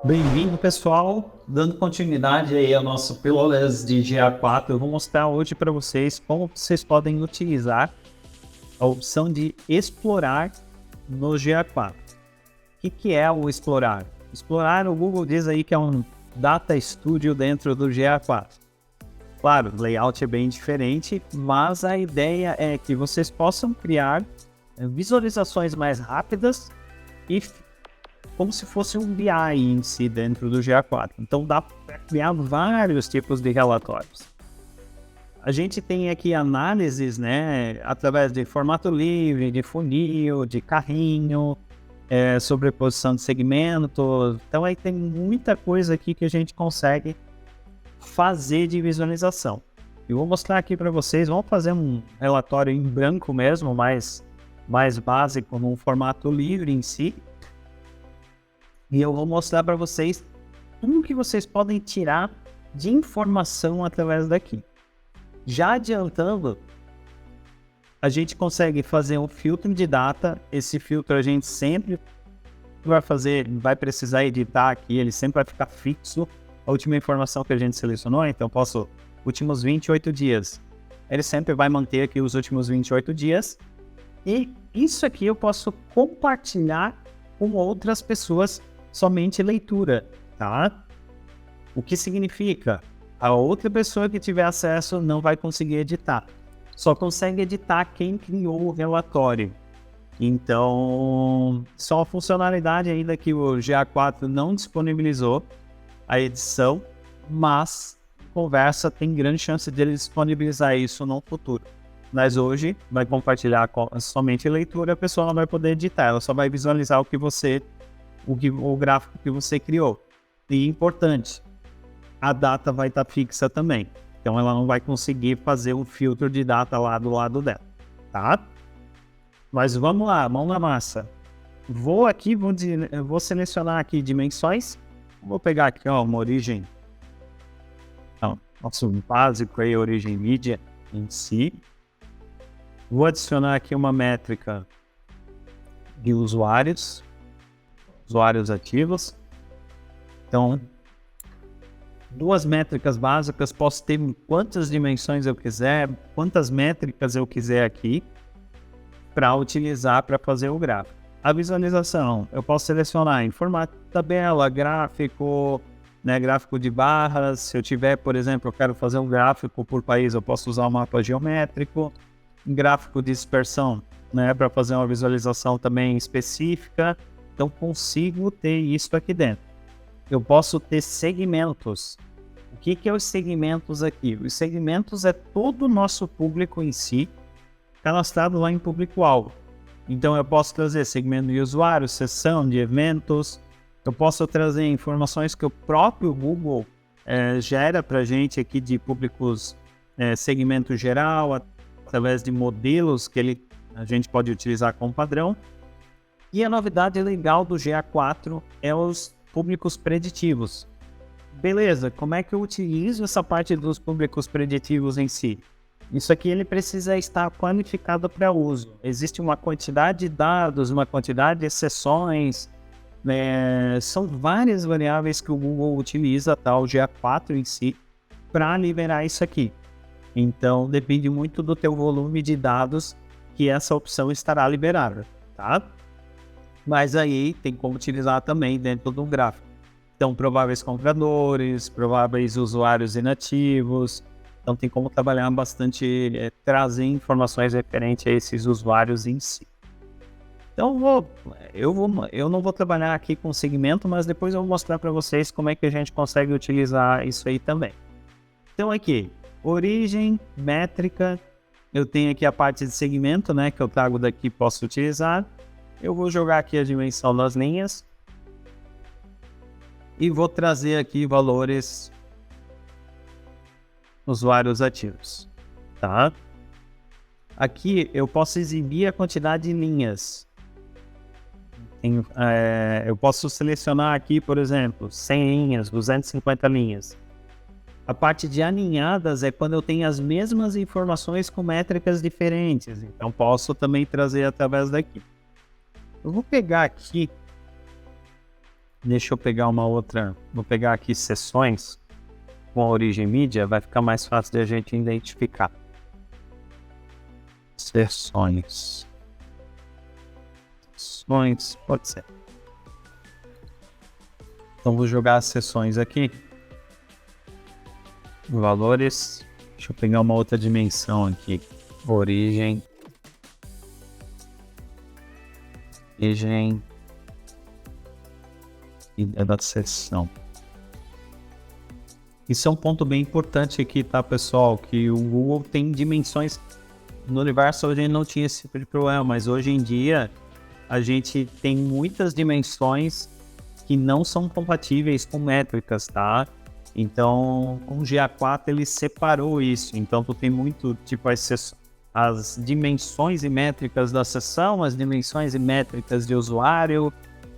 Bem-vindo, pessoal. Dando continuidade aí ao nosso Pílulas de GA4, eu vou mostrar hoje para vocês como vocês podem utilizar a opção de explorar no GA4. O que é o explorar? Explorar, o Google diz aí que é um Data Studio dentro do GA4. Claro, o layout é bem diferente, mas a ideia é que vocês possam criar visualizações mais rápidas e como se fosse um BI em si dentro do GA4. Então dá para criar vários tipos de relatórios. A gente tem aqui análises, né, através de formato livre, de funil, de carrinho, sobreposição de segmentos. Então aí tem muita coisa aqui que a gente consegue fazer de visualização. Eu vou mostrar aqui para vocês, vamos fazer um relatório em branco mesmo, mais básico, num formato livre em si. E eu vou mostrar para vocês tudo que vocês podem tirar de informação através daqui. Já adiantando, a gente consegue fazer um filtro de data. Esse filtro a gente sempre vai precisar editar aqui, ele sempre vai ficar fixo. A última informação que a gente selecionou, então últimos 28 dias. Ele sempre vai manter aqui os últimos 28 dias. E isso aqui eu posso compartilhar com outras pessoas, somente leitura, tá? O que significa? A outra pessoa que tiver acesso não vai conseguir editar. Só consegue editar quem criou o relatório. Então, só a funcionalidade ainda que o GA4 não disponibilizou a edição, mas conversa tem grande chance de ele disponibilizar isso no futuro. Mas hoje vai compartilhar somente leitura, a pessoa não vai poder editar, ela só vai visualizar o gráfico que você criou. E importante, a data vai estar fixa também. Então ela não vai conseguir fazer um filtro de data lá do lado dela, tá? Mas vamos lá, mão na massa. Vou selecionar aqui dimensões. Vou pegar aqui uma origem. Nosso básico aí, origem mídia em si. Vou adicionar aqui uma métrica de usuários ativos. Então, duas métricas básicas, posso ter quantas dimensões eu quiser, quantas métricas eu quiser aqui para utilizar para fazer o gráfico. A visualização, eu posso selecionar em formato de tabela, gráfico, né, gráfico de barras. Se eu tiver, por exemplo, eu quero fazer um gráfico por país, eu posso usar um mapa geométrico, um gráfico de dispersão, né, para fazer uma visualização também específica. Então, consigo ter isso aqui dentro. Eu posso ter segmentos. O que é os segmentos aqui? Os segmentos é todo o nosso público em si, cadastrado lá em público-alvo. Então, eu posso trazer segmento de usuário, seção de eventos. Eu posso trazer informações que o próprio Google gera para a gente aqui de públicos, segmento geral, através de modelos que a gente pode utilizar como padrão. E a novidade legal do GA4 é os públicos preditivos. Beleza, como é que eu utilizo essa parte dos públicos preditivos em si? Isso aqui ele precisa estar qualificado para uso. Existe uma quantidade de dados, uma quantidade de exceções, são várias variáveis que o Google utiliza, tá? O GA4 em si, para liberar isso aqui. Então depende muito do teu volume de dados que essa opção estará liberada, tá? Mas aí tem como utilizar também dentro do gráfico. Então, prováveis compradores, prováveis usuários inativos. Então, tem como trabalhar bastante, trazer informações referentes a esses usuários em si. Então, eu não vou trabalhar aqui com segmento, mas depois eu vou mostrar para vocês como é que a gente consegue utilizar isso aí também. Então, aqui, origem, métrica. Eu tenho aqui a parte de segmento, né, que eu trago daqui, posso utilizar. Eu vou jogar aqui a dimensão das linhas e vou trazer aqui valores usuários ativos, tá? Aqui eu posso exibir a quantidade de linhas. Eu posso selecionar aqui, por exemplo, 100 linhas, 250 linhas. A parte de alinhadas é quando eu tenho as mesmas informações com métricas diferentes. Então posso também trazer através daqui. Eu vou pegar aqui Deixa eu pegar uma outra, vou pegar aqui sessões com a origem mídia, vai ficar mais fácil de a gente identificar. Sessões, pode ser. Então vou jogar as sessões aqui. Valores, deixa eu pegar uma outra dimensão aqui. Origem e da sessão. Isso é um ponto bem importante aqui, tá, pessoal? Que o Google tem dimensões. No universo a gente não tinha esse tipo de problema, mas hoje em dia a gente tem muitas dimensões que não são compatíveis com métricas, tá? Então, com o GA4 ele separou isso. Então, tu tem muito, tipo, as dimensões e métricas da sessão, as dimensões e métricas de usuário.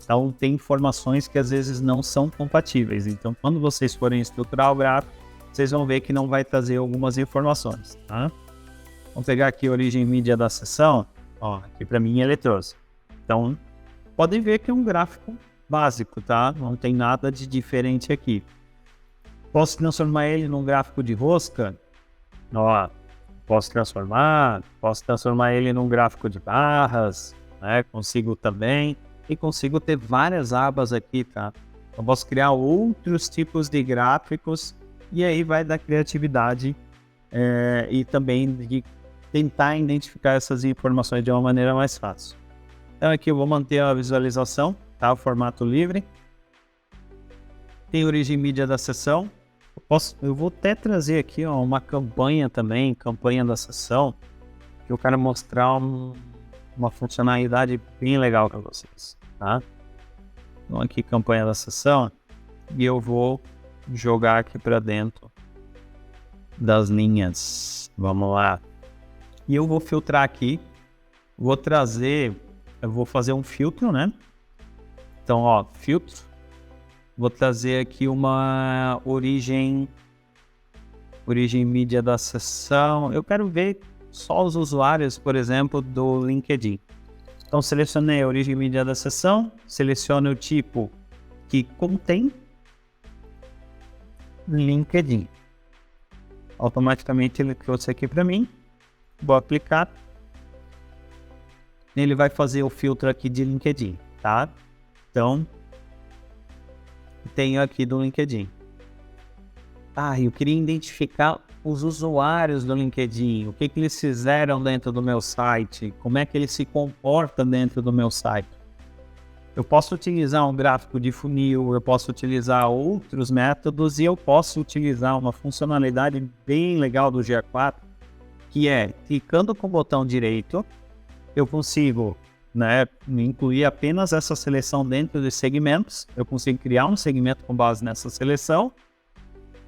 Então, tem informações que às vezes não são compatíveis. Então, quando vocês forem estruturar o gráfico, vocês vão ver que não vai trazer algumas informações, tá? Vamos pegar aqui a origem mídia da sessão. Ó, aqui para mim ele trouxe. Então, podem ver que é um gráfico básico, tá? Não tem nada de diferente aqui. Posso transformar ele num gráfico de rosca? Ó, posso transformar ele num gráfico de barras, né? Consigo também. E consigo ter várias abas aqui, tá? Eu posso criar outros tipos de gráficos e aí vai dar criatividade e também de tentar identificar essas informações de uma maneira mais fácil. Então aqui eu vou manter a visualização, tá? O formato livre. Tem origem mídia da sessão. Eu vou até trazer aqui, ó, uma campanha também, campanha da sessão, que eu quero mostrar uma funcionalidade bem legal para vocês, tá? Então aqui campanha da sessão e eu vou jogar aqui para dentro das linhas. Vamos lá. E eu vou filtrar aqui, eu vou fazer um filtro, né? Então, ó, filtro. Vou trazer aqui uma origem mídia da sessão. Eu quero ver só os usuários, por exemplo, do LinkedIn. Então, selecionei a origem mídia da sessão, seleciono o tipo que contém LinkedIn. Automaticamente ele trouxe aqui para mim. Vou aplicar. Ele vai fazer o filtro aqui de LinkedIn, tá? Então, tenho aqui do LinkedIn. Eu queria identificar os usuários do LinkedIn, o que eles fizeram dentro do meu site, como é que eles se comportam dentro do meu site. Eu posso utilizar um gráfico de funil, eu posso utilizar outros métodos e eu posso utilizar uma funcionalidade bem legal do GA4, que é, clicando com o botão direito, eu consigo, né, incluir apenas essa seleção dentro de segmentos, eu consigo criar um segmento com base nessa seleção,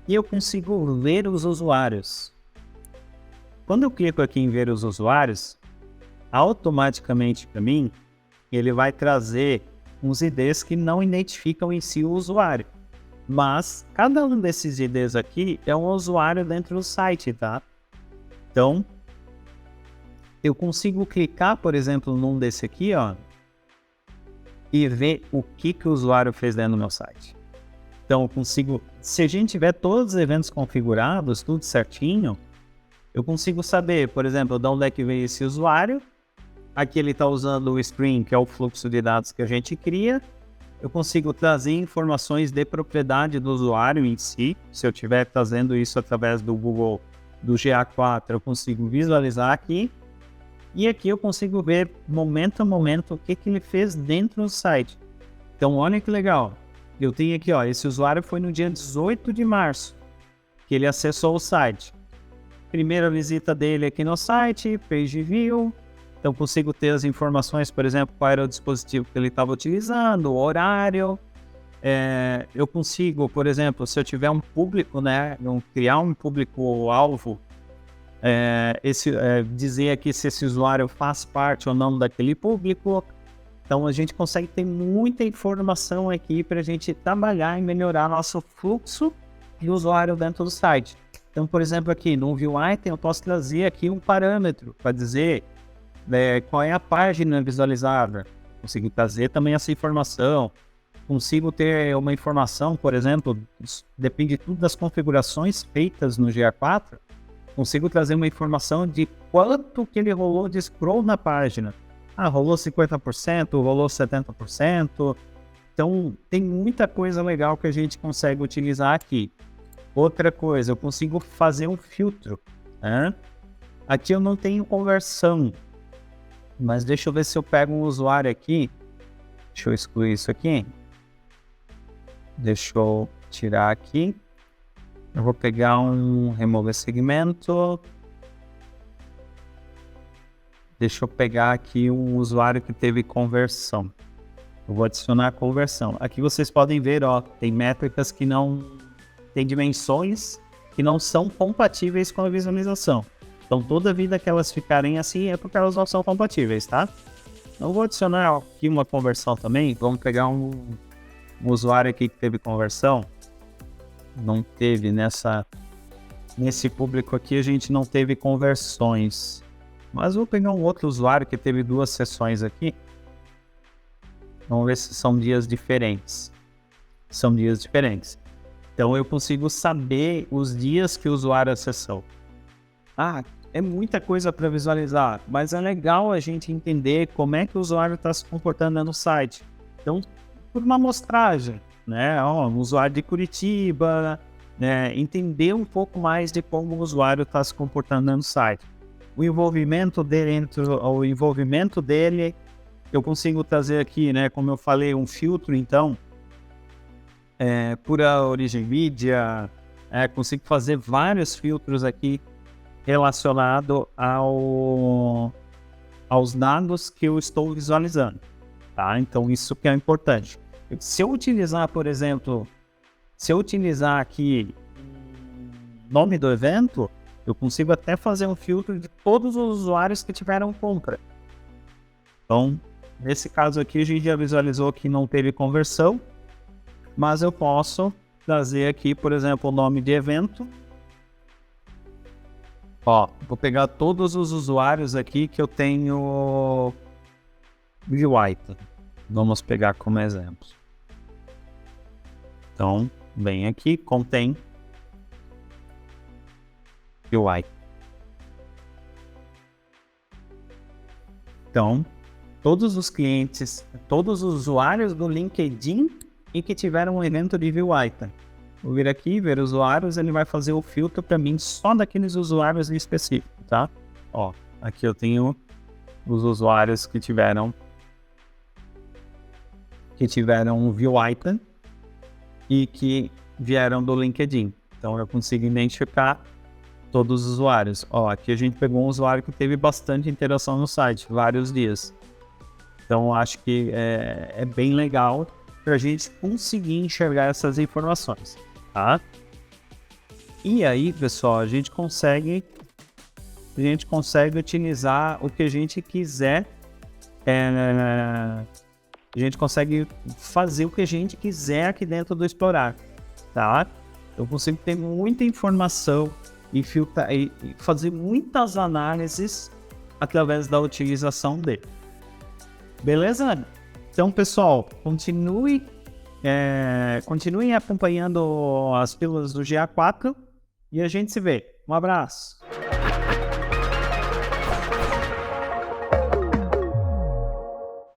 e eu consigo ver os usuários. Quando eu clico aqui em ver os usuários, automaticamente para mim, ele vai trazer uns IDs que não identificam em si o usuário. Mas cada um desses IDs aqui é um usuário dentro do site, tá? Então, eu consigo clicar, por exemplo, num desse aqui, ó, e ver o que o usuário fez dentro do meu site. Então, eu consigo, se a gente tiver todos os eventos configurados, tudo certinho, eu consigo saber, por exemplo, de onde é que veio esse usuário. Aqui ele está usando o Spring, que é o fluxo de dados que a gente cria. Eu consigo trazer informações de propriedade do usuário em si. Se eu estiver trazendo isso através do Google, do GA4, eu consigo visualizar aqui. E aqui eu consigo ver, momento a momento, o que ele fez dentro do site. Então, olha que legal. Eu tenho aqui, ó, esse usuário foi no dia 18 de março, que ele acessou o site. Primeira visita dele aqui no site, page view. Então, consigo ter as informações, por exemplo, qual era o dispositivo que ele estava utilizando, o horário. Eu consigo, por exemplo, se eu tiver um público, né, criar um público-alvo, dizer aqui se esse usuário faz parte ou não daquele público. Então, a gente consegue ter muita informação aqui para a gente trabalhar e melhorar nosso fluxo de usuário dentro do site. Então, por exemplo, aqui no View Item, eu posso trazer aqui um parâmetro para dizer qual é a página visualizada. Consigo trazer também essa informação. consigo ter uma informação, por exemplo, depende tudo das configurações feitas no GA4, consigo trazer uma informação de quanto que ele rolou de scroll na página. Rolou 50%, rolou 70%. Então, tem muita coisa legal que a gente consegue utilizar aqui. Outra coisa, eu consigo fazer um filtro, né? Aqui eu não tenho conversão, mas deixa eu ver se eu pego um usuário aqui. Deixa eu excluir isso aqui. Deixa eu tirar aqui. Eu vou pegar remover segmento. Deixa eu pegar aqui um usuário que teve conversão. Eu vou adicionar a conversão. Aqui vocês podem ver, ó, tem métricas que não... Tem dimensões que não são compatíveis com a visualização. Então, toda vida que elas ficarem assim é porque elas não são compatíveis, tá? Eu vou adicionar aqui uma conversão também. Vamos pegar um usuário aqui que teve conversão. Não teve nesse público aqui, a gente não teve conversões. Mas vou pegar um outro usuário que teve 2 sessões aqui. Vamos ver se são dias diferentes. São dias diferentes. Então eu consigo saber os dias que o usuário acessou. É muita coisa para visualizar, mas é legal a gente entender como é que o usuário está se comportando no site. Então, por uma amostragem, né? Um usuário de Curitiba, né? Entender um pouco mais de como o usuário está se comportando no site. O envolvimento dele, eu consigo trazer aqui, né? Como eu falei, um filtro, então, por a origem mídia, consigo fazer vários filtros aqui relacionado aos dados que eu estou visualizando, tá? Então, isso que é importante. Se eu utilizar, por exemplo, aqui nome do evento, eu consigo até fazer um filtro de todos os usuários que tiveram compra. Então, nesse caso aqui, a gente já visualizou que não teve conversão, mas eu posso trazer aqui, por exemplo, o nome de evento. Vou pegar todos os usuários aqui que eu tenho view item. Vamos pegar como exemplo. Então, vem aqui, contém view item. Então, todos os clientes, todos os usuários do LinkedIn e que tiveram um evento de view item. Vou vir aqui, ver usuários, ele vai fazer o filtro para mim só daqueles usuários em específico, tá? Aqui eu tenho os usuários que tiveram um view item e que vieram do LinkedIn. Então eu consigo identificar todos os usuários. Aqui a gente pegou um usuário que teve bastante interação no site, vários dias. Então acho que é bem legal para a gente conseguir enxergar essas informações, tá? E aí, pessoal, a gente consegue utilizar o que a gente quiser. A gente consegue fazer o que a gente quiser aqui dentro do Explorar, tá? Eu consigo ter muita informação e filtrar e fazer muitas análises através da utilização dele. Beleza? Então, pessoal, continuem acompanhando as pílulas do GA4 e a gente se vê. Um abraço!